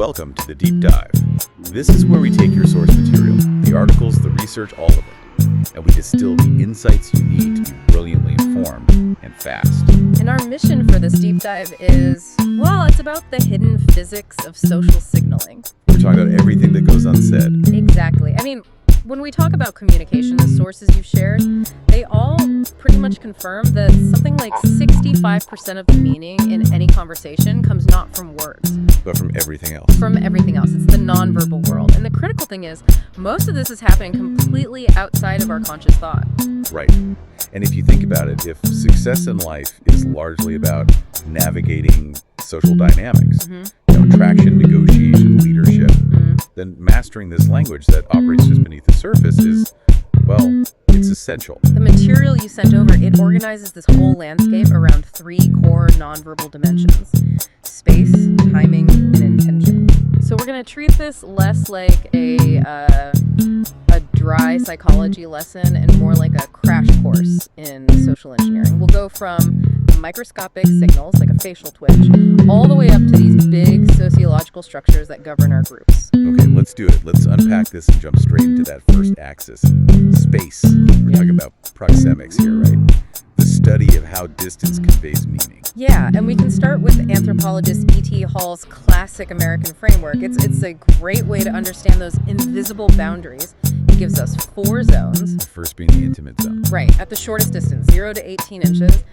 Welcome to the Deep Dive. This is where we take your source material, the articles, the research, all of it, and we distill the insights you need to be brilliantly informed and fast. And our mission for this deep dive is, well, it's about the hidden physics of social signaling. We're talking about everything that goes unsaid. Exactly. I mean, when we talk about communication, the sources you've shared, they all pretty much confirm that something like 65% of the meaning in any conversation comes not from words, But from everything else. from everything else. It's the nonverbal world. And the critical thing is, most of this is happening completely outside of our conscious thought. Right. And if you think about it, if success in life is largely about navigating social dynamics, attraction, negotiation, leadership, then mastering this language that operates just beneath the surface is, well, it's essential. The material you sent over, it organizes this whole landscape around three core nonverbal dimensions: space, timing, and intention. So we're going to treat this less like a dry psychology lesson and more like a crash course in social engineering. We'll go from microscopic signals, like a facial twitch, all the way up to these big sociological structures that govern our groups. Okay, let's do it. Let's unpack this and jump straight into that first axis, space. We're talking about proxemics here, right? The study of how distance conveys meaning. Yeah, and we can start with anthropologist E.T. Hall's classic American framework. It's a great way to understand those invisible boundaries. It gives us 4 zones. The first being the intimate zone. Right, at the shortest distance, 0 to 18 inches.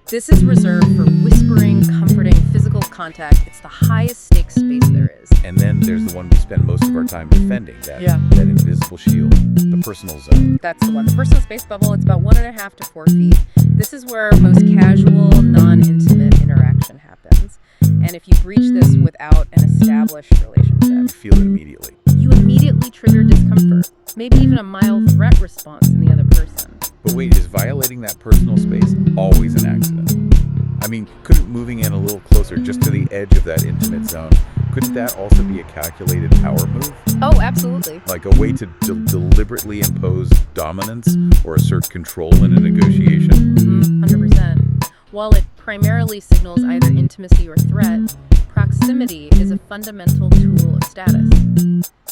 This is reserved for whispering, comforting, physical contact. It's the highest stakes space there is. And then there's the one we spend most of our time defending, that invisible shield, the personal zone. That's the one. The personal space bubble, it's about 1.5 to 4 feet. This is where most casual, non-intimate interaction happens. And if you breach this without an established You relationship, feel it immediately. you immediately trigger discomfort, maybe even a mild threat response in the other person. But wait, is violating that personal space always an accident? I mean, couldn't moving in a little closer just to the edge of that intimate zone, couldn't that also be a calculated power move? Oh, absolutely. Like a way to deliberately impose dominance or assert control in a negotiation? 100%. While it primarily signals either intimacy or threat, proximity is a fundamental tool of status.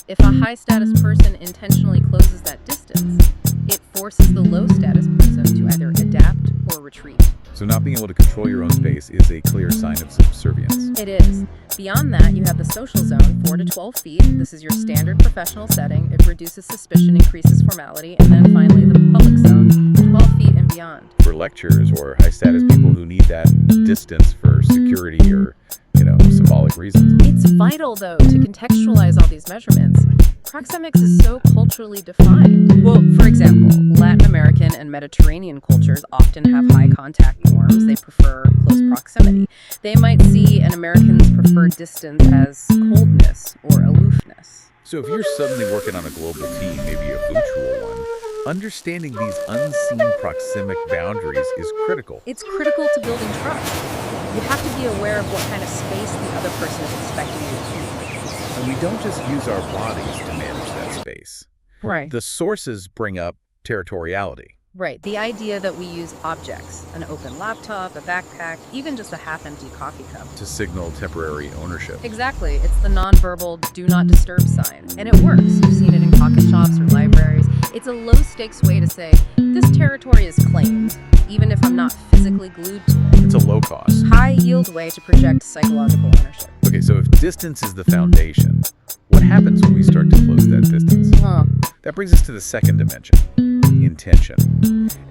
If a high-status person intentionally closes that distance, it forces the low-status person to either adapt or retreat. So not being able to control your own space is a clear sign of subservience. It is. Beyond that, you have the social zone, 4 to 12 feet. This is your standard professional setting. It reduces suspicion, increases formality. And then finally, the public zone, 12 feet and beyond. For lecturers or high-status people who need that distance for security or, symbolic reasons. It's vital, though, to contextualize all these measurements. Proxemics is so culturally defined. Well, for example, Latin American and Mediterranean cultures often have high contact norms. They prefer close proximity. They might see an American's preferred distance as coldness or aloofness. So if you're suddenly working on a global team, maybe a virtual one, understanding these unseen proxemic boundaries is critical. It's critical to building trust. You have to be aware of what kind of space the other person is expecting you to keep. And we don't just use our bodies to manage that space. Right. The sources bring up territoriality. Right. The idea that we use objects, an open laptop, a backpack, even just a half-empty coffee cup, To signal temporary ownership. Exactly. It's the nonverbal do not disturb sign. And it works. You've seen it in pocket shops or libraries. It's a low-stakes way to say, this territory is claimed, even if I'm not physically glued to it. It's a low cost. High-yield way to project psychological ownership. Okay, so if distance is the foundation, what happens when we start to close that distance? That brings us to the second dimension, intention.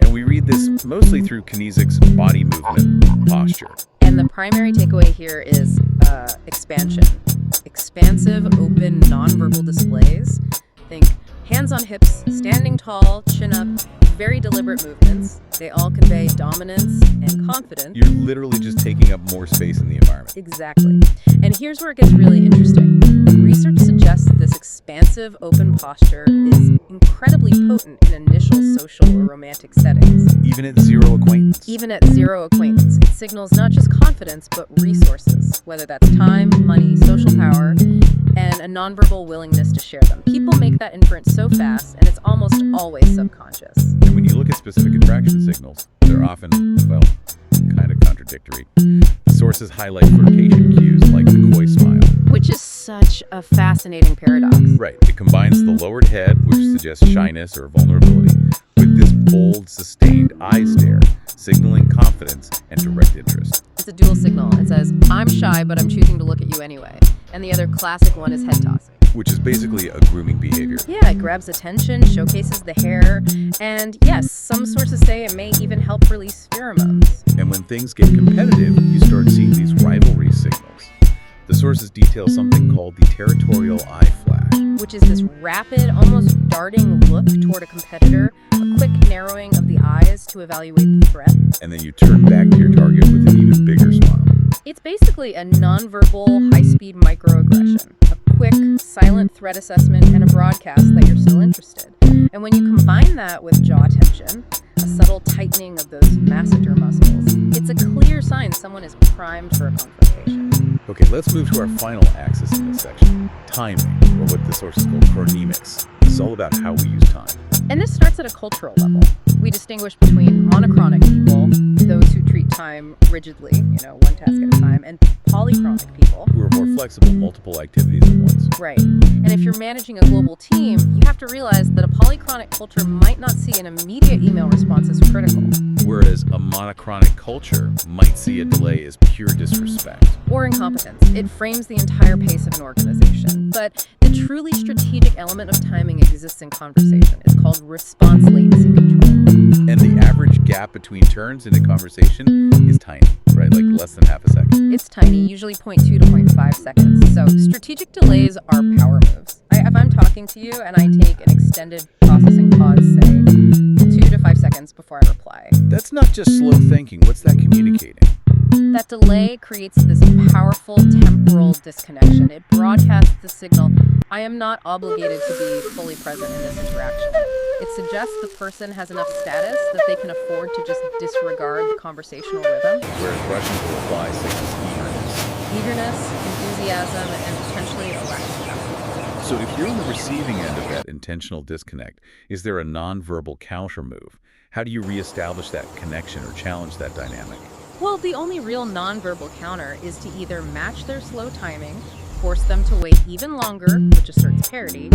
And we read this mostly through Kinesics body movement posture. And the primary takeaway here is expansion. Expansive, open, nonverbal displays. Think hands on hips, standing tall, chin up, very deliberate movements. They all convey dominance and confidence. You're literally just taking up more space in the environment. Exactly. And here's where it gets really interesting. Research suggests this expansive, open posture is incredibly potent in initial social or romantic settings. Even at zero acquaintance. Even at zero acquaintance, it signals not just confidence, but resources, whether that's time, money, social power, and a nonverbal willingness to share them. People make that inference so fast, and it's almost always subconscious. And when you look at specific attraction signals, they're often, well, kind of contradictory. Sources highlight flirtation cues like the coy smile. Which is so such a fascinating paradox. Right. It combines the lowered head, which suggests shyness or vulnerability, with this bold, sustained eye stare, signaling confidence and direct interest. It's a dual signal. It says, I'm shy, but I'm choosing to look at you anyway. And the other classic one is head tossing, Which is basically a grooming behavior. Yeah, it grabs attention, showcases the hair, and yes, some sources say it may even help release pheromones. And when things get competitive, you start seeing these rivalry signals. The sources detail something called the territorial eye flash, which is this rapid, almost darting look toward a competitor, a quick narrowing of the eyes to evaluate the threat. and then you turn back to your target with an even bigger smile. It's basically a nonverbal, high-speed microaggression, a quick, silent threat assessment, and a broadcast that you're still interested. And when you combine that with jaw tension, a subtle tightening of those masseter muscles, it's a clear sign someone is primed for a confrontation. Okay, let's move to our final axis in this section, timing, or what the sources call chronemics. This is all about how we use time. And this starts at a cultural level. We distinguish between monochronic people, those who treat time rigidly, one task at a time, and polychronic people, Who are more flexible, multiple activities at once. Right. And if you're managing a global team, you have to realize that a polychronic culture might not see an immediate email response as critical. Whereas a monochronic culture might see a delay as pure disrespect. Or incompetence. It frames the entire pace of an organization. But the truly strategic element of timing exists in conversation. It's called response latency control. And the average gap between turns in a conversation is tiny, right? Like less than half a second. It's tiny, usually 0.2 to 0.5 seconds. So strategic delays are power moves. If I'm talking to you and I take an extended processing pause, say 2 to 5 seconds before I reply, That's not just slow thinking. What's that communicating? that delay creates this powerful temporal disconnection. It broadcasts the signal, I am not obligated to be fully present in this interaction. It suggests the person has enough status that they can afford to just disregard the conversational rhythm. Whereas rushing to reply signals Eagerness, enthusiasm, and potentially a lack of confidence. So if you're on the receiving end of that intentional disconnect, is there a nonverbal counter move? How do you reestablish that connection or challenge that dynamic? Well, the only real nonverbal counter is to either match their slow timing, force them to wait even longer, which asserts parity,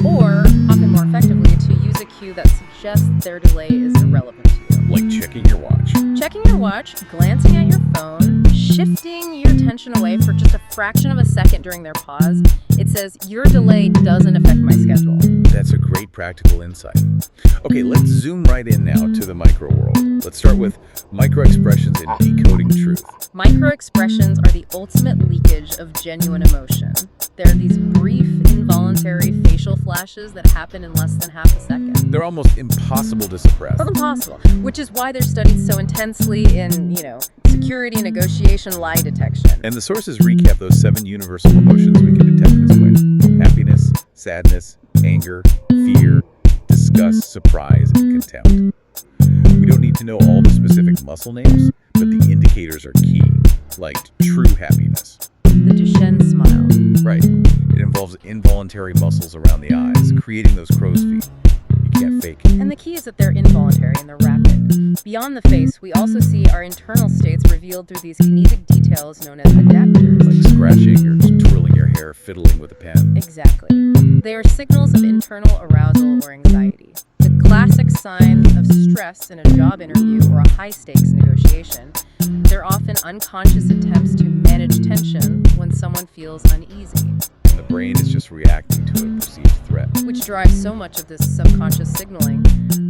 or, often more effectively, to use a cue that suggests their delay is irrelevant to you. Like checking your watch. Checking your watch, glancing at your phone, shifting your attention away for just a fraction of a second during their pause. It says, your delay doesn't affect my schedule. That's a great practical insight. Okay, let's zoom right in now to the micro world. Let's start with micro-expressions and decoding truth. Micro-expressions are the ultimate leakage of genuine emotion. They're these brief, involuntary facial flashes that happen in less than half a second. They're almost impossible to suppress. That's impossible, which is why they're studied so intensely in, security, negotiation, lie detection. And the sources recap those 7 universal emotions we can detect this way. Happiness, sadness, anger, fear, disgust, surprise, and contempt. We don't need to know all the specific muscle names, but the indicators are key, like true happiness. The Duchenne smile. Right. It involves involuntary muscles around the eyes, creating those crow's feet. You can't fake it. And the key is that they're involuntary and they're rapid. Beyond the face, we also see our internal states revealed through these kinesic details known as adapters. Like scratching or just twirling your hair, fiddling with a pen. Exactly. They are signals of internal arousal or anxiety. The classic signs of stress in a job interview or a high-stakes negotiation. They're often unconscious attempts to manage tension when someone feels uneasy. And the brain is just reacting to a perceived threat. Which drives so much of this subconscious signaling.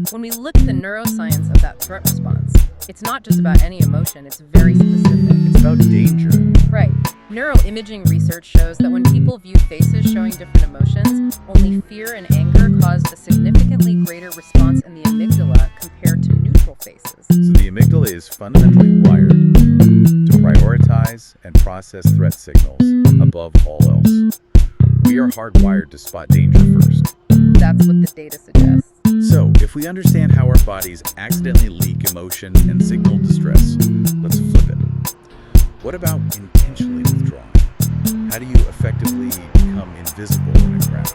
When we look at the neuroscience of that threat response, it's not just about any emotion, it's very specific. It's about danger. Right. Neuroimaging research shows that when people view faces showing different emotions, only fear and anger caused a significantly greater response in the amygdala compared to neutral faces. So the amygdala is fundamentally wired to prioritize and process threat signals above all else. We are hardwired to spot danger first. That's what the data suggests. So, if we understand how our bodies accidentally leak emotion and signal distress, let's flip it. What about intentionally withdrawing? How do you effectively become invisible in a crowd?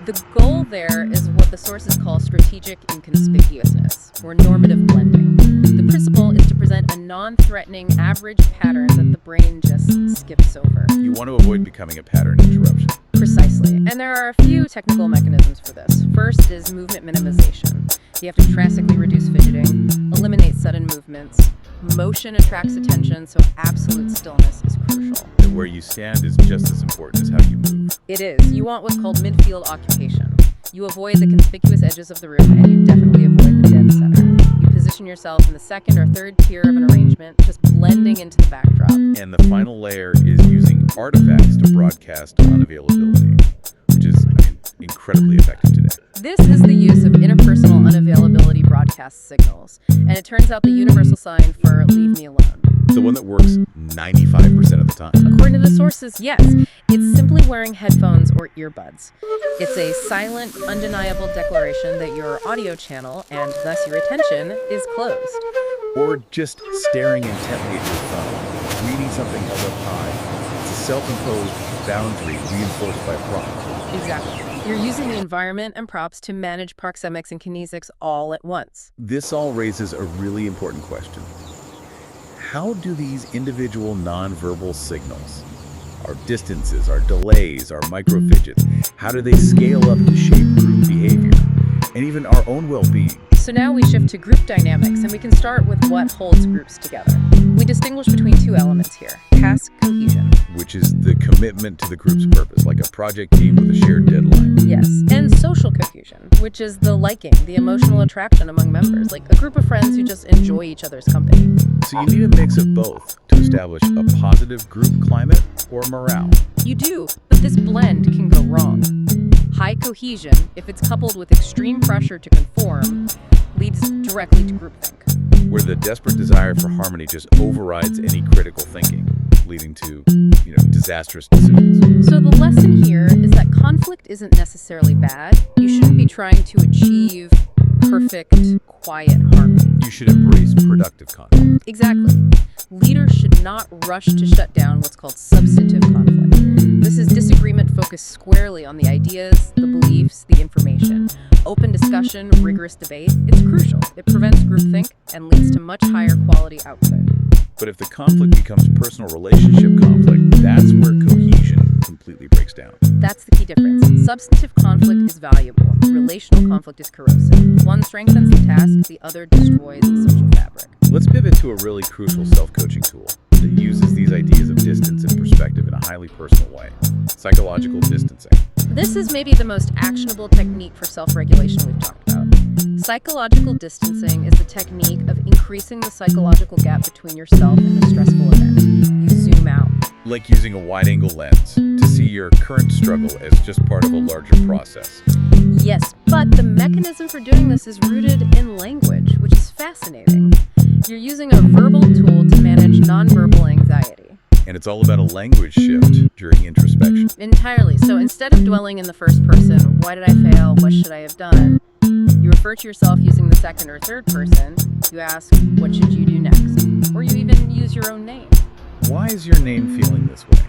The goal there is what the sources call strategic inconspicuousness, or normative blending. The principle is to present a non-threatening average pattern that the brain just skips over. You want to avoid becoming a pattern interruption. Precisely. And there are a few technical mechanisms for this. First is movement minimization. You have to drastically reduce fidgeting, eliminate sudden movements. Motion attracts attention, so absolute stillness is crucial. And where you stand is just as important as how you move. It is. You want what's called midfield occupation. You avoid the conspicuous edges of the room, and you definitely avoid the dead center. You position yourself in the second or third tier of an arrangement, just blending into the backdrop. And the final layer is using artifacts to broadcast unavailability, which is, incredibly effective today. This is the use of interpersonal unavailability broadcast signals, and it turns out the universal sign for leave me alone. The one that works 95% of the time. According to the sources, yes. It's simply wearing headphones or earbuds. It's a silent, undeniable declaration that your audio channel, and thus your attention, is closed. Or just staring intently at your phone, reading something held up high. It's a self-imposed boundary reinforced by prompt. Exactly. You're using the environment and props to manage proxemics and kinesics all at once. This all raises a really important question. How do these individual nonverbal signals, our distances, our delays, our micro-fidgets, how do they scale up to shape group behavior and even our own well-being? So now we shift to group dynamics, and we can start with what holds groups together. We distinguish between two elements here: task cohesion. Which is the commitment to the group's purpose, like a project team with a shared deadline. Yes, and social cohesion, which is the liking, the emotional attraction among members, like a group of friends who just enjoy each other's company. So you need a mix of both to establish a positive group climate or morale. You do, but this blend can go wrong. High cohesion, if it's coupled with extreme pressure to conform, leads directly to groupthink. Where the desperate desire for harmony just overrides any critical thinking, leading to, disastrous decisions. So the lesson here is that conflict isn't necessarily bad. You shouldn't be trying to achieve perfect, quiet harmony. You should embrace productive conflict. Exactly. Leaders should not rush to shut down what's called substantive conflict. This is disagreement focused squarely on the ideas, the beliefs, the information. Open discussion, rigorous debate, it's crucial. It prevents groupthink and leads to much higher quality output. But if the conflict becomes personal relationship conflict, that's where cohesion completely breaks down. That's the key difference. Substantive conflict is valuable. Relational conflict is corrosive. One strengthens the task, the other destroys the social fabric. Let's pivot to a really crucial self-coaching tool that uses these ideas of distance and perspective in a highly personal way: psychological distancing. This is maybe the most actionable technique for self-regulation we've talked about. Psychological distancing is the technique of increasing the psychological gap between yourself and the stressful event. You zoom out. Like using a wide-angle lens to see your current struggle as just part of a larger process. Yes, but the mechanism for doing this is rooted in language, which is fascinating. You're using a verbal tool to manage nonverbal anxiety. And it's all about a language shift during introspection. Entirely. So instead of dwelling in the first person, why did I fail? What should I have done? You refer to yourself using the second or third person. You ask, what should you do next? Or you even use your own name. Why is your name feeling this way?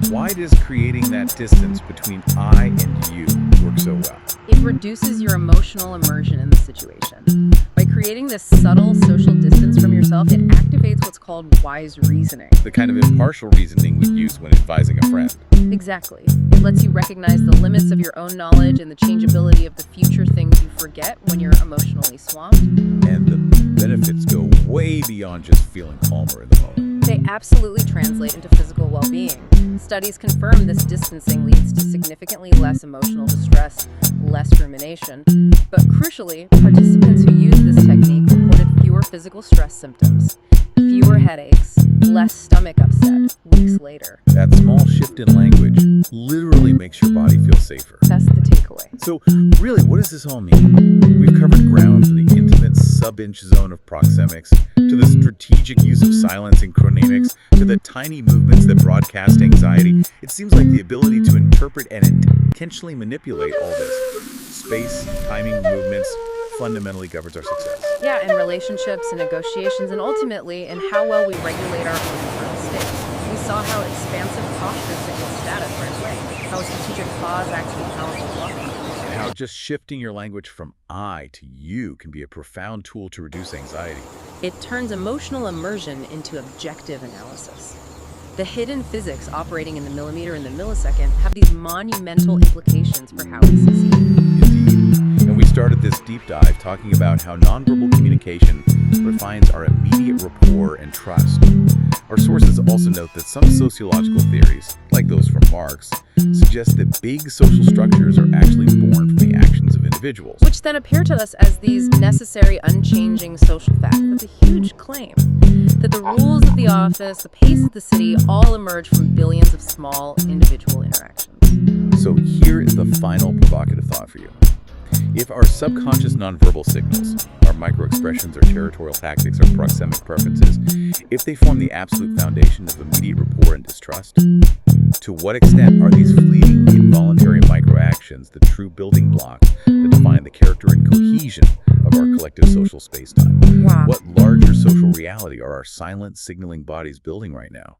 Why does creating that distance between I and you work so well? It reduces your emotional immersion in the situation. By creating this subtle social distance from yourself, it activates what's called wise reasoning. The kind of impartial reasoning we use when advising a friend. Exactly. It lets you recognize the limits of your own knowledge and the changeability of the future things you forget when you're emotionally swamped. And the benefits go way beyond just feeling calmer in the moment. They absolutely translate into physical well-being. Studies confirm this distancing leads to significantly less emotional distress, less rumination, but crucially, participants who use this technique reported fewer physical stress symptoms, fewer headaches, less stomach upset weeks later. That small shift in language literally makes your body feel safer. That's the takeaway. So really, what does this all mean? We've covered ground from the intimate sub-inch zone of proxemics to the strategic use of silence and chronemics to the tiny movements that broadcast anxiety. It seems like the ability to interpret and intentionally manipulate all this space, timing, movements fundamentally governs our success. Yeah, in relationships and negotiations, and ultimately in how well we regulate our own internal state. We saw how expansive posture signals status right away, how a strategic pause acts as a powerful blocker. And how just shifting your language from I to you can be a profound tool to reduce anxiety. It turns emotional immersion into objective analysis. The hidden physics operating in the millimeter and the millisecond have these monumental implications for how we succeed. Indeed. And we started this deep dive talking about how nonverbal communication refines our immediate rapport and trust. Our sources also note that some sociological theories, like those from Marx, suggest that big social structures are actually born from the actions of individuals. Which then appear to us as these necessary, unchanging social facts. That's a huge claim. That the rules of the office, the pace of the city, all emerge from billions of small individual interactions. So here is the final provocative thought for you. If our subconscious nonverbal signals, our microexpressions, our territorial tactics, our proxemic preferences, if they form the absolute foundation of immediate rapport and distrust, to what extent are these fleeting, involuntary microactions the true building blocks that define the character and cohesion of our collective social space-time? Wow. What larger social reality are our silent signaling bodies building right now?